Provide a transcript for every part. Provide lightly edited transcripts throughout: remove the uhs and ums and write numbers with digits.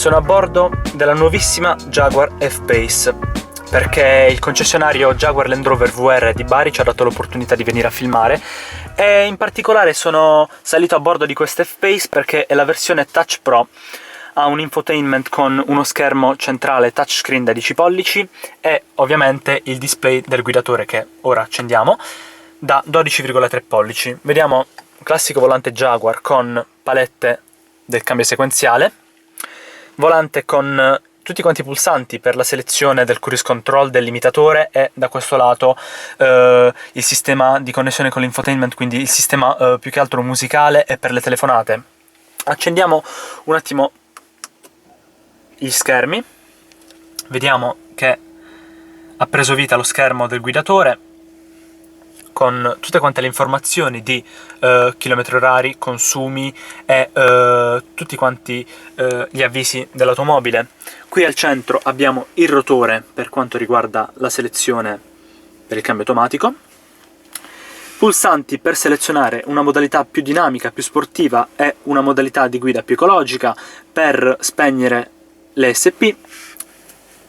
Sono a bordo della nuovissima Jaguar F-Pace perché il concessionario Jaguar Land Rover VR di Bari ci ha dato l'opportunità di venire a filmare e in particolare sono salito a bordo di questa F-Pace perché è la versione Touch Pro. Ha un infotainment con uno schermo centrale touchscreen da 10 pollici e ovviamente il display del guidatore che ora accendiamo da 12,3 pollici. Vediamo un classico volante Jaguar con palette del cambio sequenziale, volante con tutti quanti i pulsanti per la selezione del cruise control, del limitatore e da questo lato il sistema di connessione con l'infotainment, quindi il sistema più che altro musicale e per le telefonate. Accendiamo un attimo gli schermi, vediamo che ha preso vita lo schermo del guidatore con tutte quante le informazioni di chilometri orari, consumi e tutti quanti gli avvisi dell'automobile. Qui al centro abbiamo il rotore per quanto riguarda la selezione per il cambio automatico, pulsanti per selezionare una modalità più dinamica, più sportiva e una modalità di guida più ecologica per spegnere l'ESP.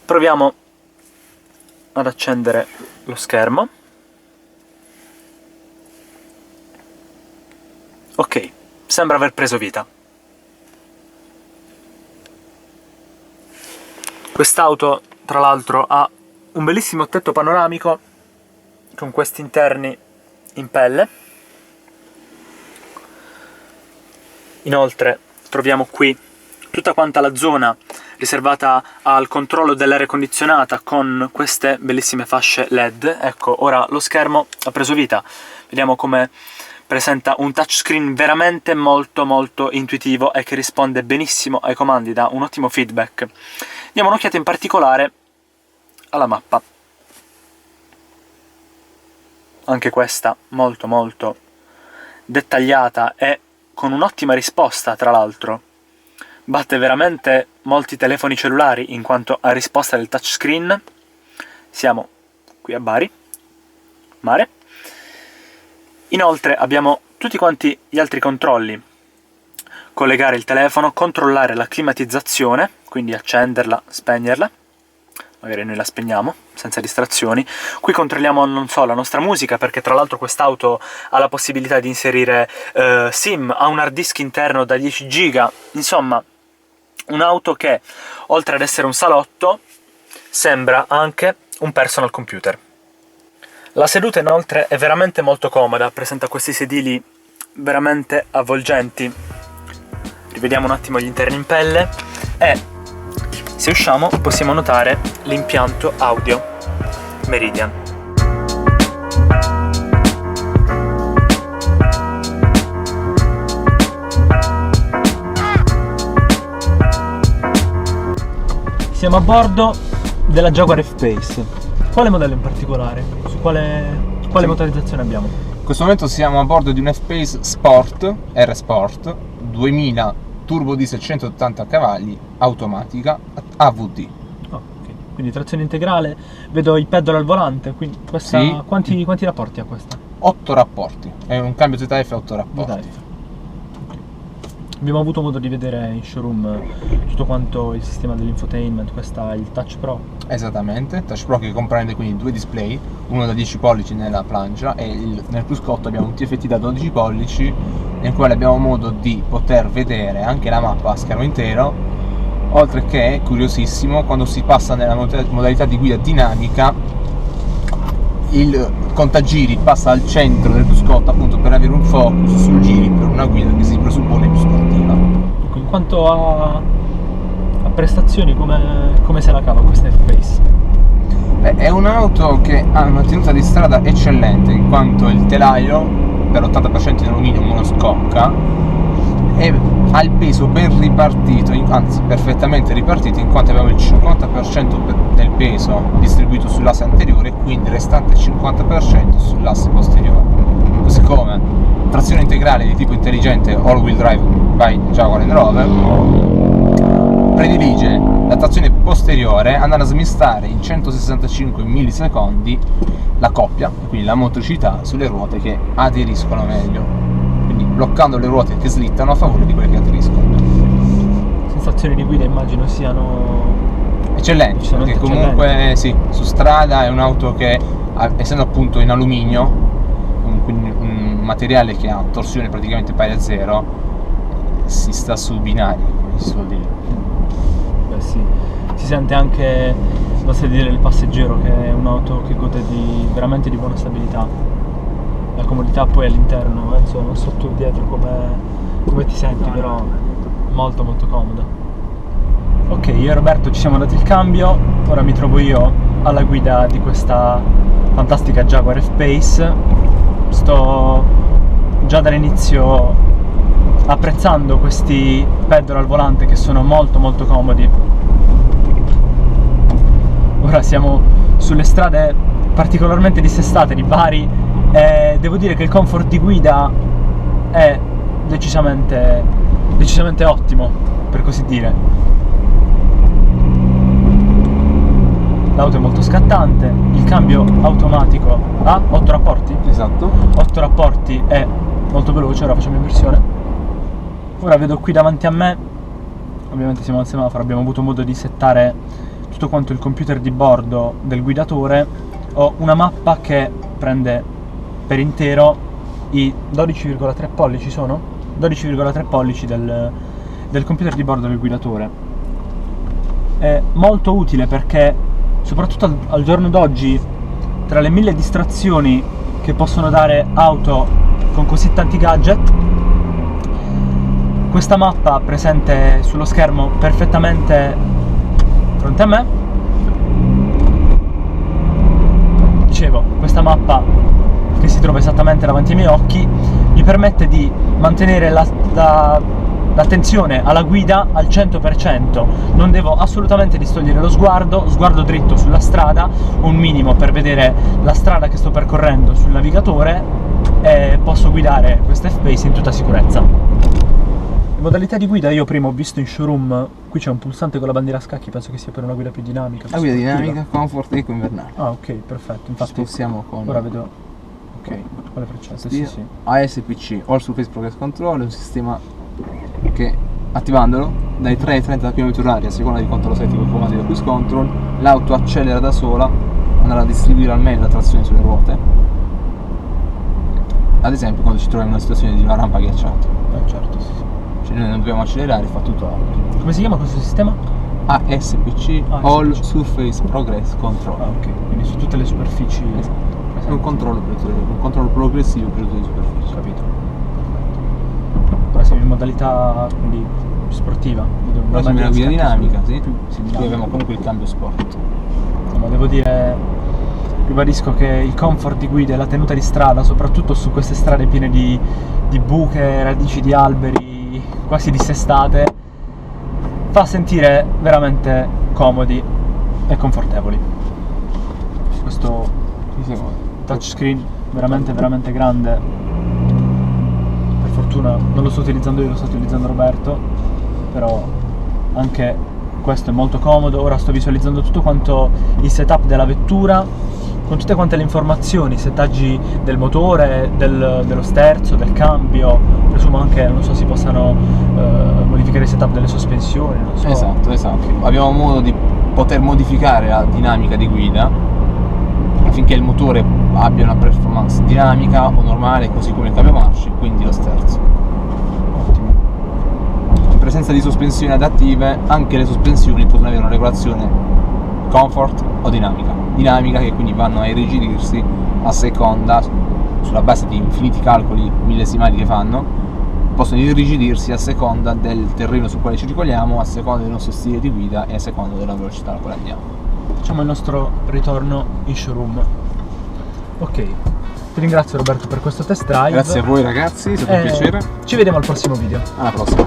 Proviamo ad accendere lo schermo. Ok, sembra aver preso vita. Quest'auto, tra l'altro, ha un bellissimo tetto panoramico con questi interni in pelle. Inoltre troviamo qui tutta quanta la zona riservata al controllo dell'aria condizionata con queste bellissime fasce LED. Ecco, ora lo schermo ha preso vita. Vediamo come presenta un touchscreen veramente molto intuitivo e che risponde benissimo ai comandi, dà un ottimo feedback. Diamo un'occhiata in particolare alla mappa. Anche questa molto dettagliata e con un'ottima risposta, tra l'altro. Batte veramente molti telefoni cellulari in quanto a risposta del touchscreen. Siamo qui a Bari, mare. Inoltre abbiamo tutti quanti gli altri controlli: collegare il telefono, controllare la climatizzazione, quindi accenderla, spegnerla, magari noi la spegniamo senza distrazioni. Qui controlliamo non so la nostra musica, perché tra l'altro quest'auto ha la possibilità di inserire SIM, ha un hard disk interno da 10 giga, insomma un'auto che oltre ad essere un salotto sembra anche un personal computer. La seduta inoltre è veramente molto comoda, presenta questi sedili veramente avvolgenti. Rivediamo un attimo gli interni in pelle e se usciamo possiamo notare l'impianto audio Meridian. Siamo a bordo della Jaguar F-Pace. Quale modello in particolare? Su quale motorizzazione abbiamo? In questo momento siamo a bordo di un F-Pace Sport, R-Sport 2000 turbo diesel 180 cavalli, automatica AVD. Oh, okay. Quindi trazione integrale, vedo i pedal al volante, quindi questa, sì. Quanti rapporti ha questa? 8 rapporti, è un cambio ZF 8 rapporti. ZF. Abbiamo avuto modo di vedere in showroom tutto quanto il sistema dell'infotainment, questa è il Touch Pro. Esattamente, Touch Pro che comprende quindi due display, uno da 10 pollici nella plancia e nel cruscotto abbiamo un TFT da 12 pollici nel quale abbiamo modo di poter vedere anche la mappa a schermo intero, oltre che, curiosissimo, quando si passa nella modalità di guida dinamica il contagiri passa al centro del cruscotto appunto per avere un focus sul giri per una guida che si presuppone più sportiva. In quanto a prestazioni, come se la cava questa F-Pace? È un'auto che ha una tenuta di strada eccellente in quanto il telaio per l'80% in alluminio monoscocca e ha il peso ben ripartito, anzi perfettamente ripartito, in quanto abbiamo il 50% del peso distribuito sull'asse anteriore e quindi il restante 50% sull'asse posteriore. Così come trazione integrale di tipo intelligente all-wheel drive by Jaguar Land Rover predilige la trazione posteriore andando a smistare in 165 millisecondi la coppia, quindi la motricità, sulle ruote che aderiscono meglio, quindi bloccando le ruote che slittano a favore di quelle che aderiscono. sensazioni di guida immagino siano eccellenti, perché comunque sì, su strada è un'auto che, essendo appunto in alluminio, quindi un materiale che ha torsione praticamente pari a zero, si sta su binari, come si suol dire. Beh sì, si sente anche da sedere il passeggero che è un'auto che gode veramente di buona stabilità. La comodità poi all'interno, insomma, non so tu dietro come ti senti, però molto molto comoda. Ok, io e Roberto ci siamo dati il cambio, ora mi trovo io alla guida di questa fantastica Jaguar F-Pace. Sto già dall'inizio apprezzando questi pedal al volante che sono molto molto comodi. Ora siamo sulle strade particolarmente dissestate di Bari e devo dire che il comfort di guida è decisamente ottimo, per così dire. L'auto è molto scattante, il cambio automatico ha 8 rapporti? Esatto. 8 rapporti è molto veloce, ora facciamo inversione. Ora vedo qui davanti a me, ovviamente siamo al semaforo, abbiamo avuto modo di settare tutto quanto il computer di bordo del guidatore. Ho una mappa che prende per intero i 12,3 pollici sono? 12,3 pollici del computer di bordo del guidatore. È molto utile perché soprattutto al giorno d'oggi, tra le 1000 distrazioni che possono dare auto con così tanti gadget, questa mappa presente sullo schermo perfettamente di fronte a me, dicevo, questa mappa che si trova esattamente davanti ai miei occhi mi permette di mantenere l'attenzione alla guida al 100%, non devo assolutamente distogliere lo sguardo dritto sulla strada, un minimo per vedere la strada che sto percorrendo sul navigatore, e posso guidare questa F-Pace in tutta sicurezza. Le modalità di guida io prima ho visto in showroom, qui c'è un pulsante con la bandiera a scacchi, penso che sia per una guida più dinamica. La guida dinamica, comfort e eco invernale. Ah ok, perfetto, infatti spostiamo con... ora vedo, ok, quale freccetta? Sì, sì. ASPC, All Surface Progress Control, è un sistema che attivandolo dai 3 ai 30 km/h a seconda di quanto lo setti con il comando di cruise control, l'auto accelera da sola, andrà a distribuire al meglio la trazione sulle ruote, ad esempio quando ci troviamo in una situazione di una rampa ghiacciata. Certo, sì. Cioè noi non dobbiamo accelerare, fa tutto l'auto. Come si chiama questo sistema? ASPC, All Surface Progress Control. Ah ok, quindi su tutte le superfici. Esatto. È un controllo progressivo per tutte le superfici. Capito. Ora siamo in modalità quindi sportiva. Ora siamo in guida dinamica, sì. Qui abbiamo comunque il cambio sport. Ma devo dire, ribadisco che il comfort di guida e la tenuta di strada, soprattutto su queste strade piene di buche, radici di alberi, quasi dissestate, fa sentire veramente comodi e confortevoli. Questo touchscreen veramente grande, per fortuna non lo sto utilizzando io, lo sto utilizzando Roberto, però anche questo è molto comodo. Ora sto visualizzando tutto quanto il setup della vettura con tutte quante le informazioni, settaggi del motore, dello sterzo, del cambio, presumo anche, non so, si possano modificare il setup delle sospensioni, non so. Esatto. Abbiamo modo di poter modificare la dinamica di guida affinché il motore abbia una performance dinamica o normale, così come il cambio marce, quindi lo sterzo. Ottimo. In presenza di sospensioni adattive, anche le sospensioni possono avere una regolazione comfort o dinamica che quindi vanno a irrigidirsi a seconda, sulla base di infiniti calcoli millesimali che fanno, possono irrigidirsi a seconda del terreno sul quale circoliamo, a seconda del nostro stile di guida e a seconda della velocità alla quale andiamo. Facciamo il nostro ritorno in showroom. Ok, ti ringrazio Roberto per questo test drive. Grazie a voi ragazzi, è stato un piacere. Ci vediamo al prossimo video. Alla prossima.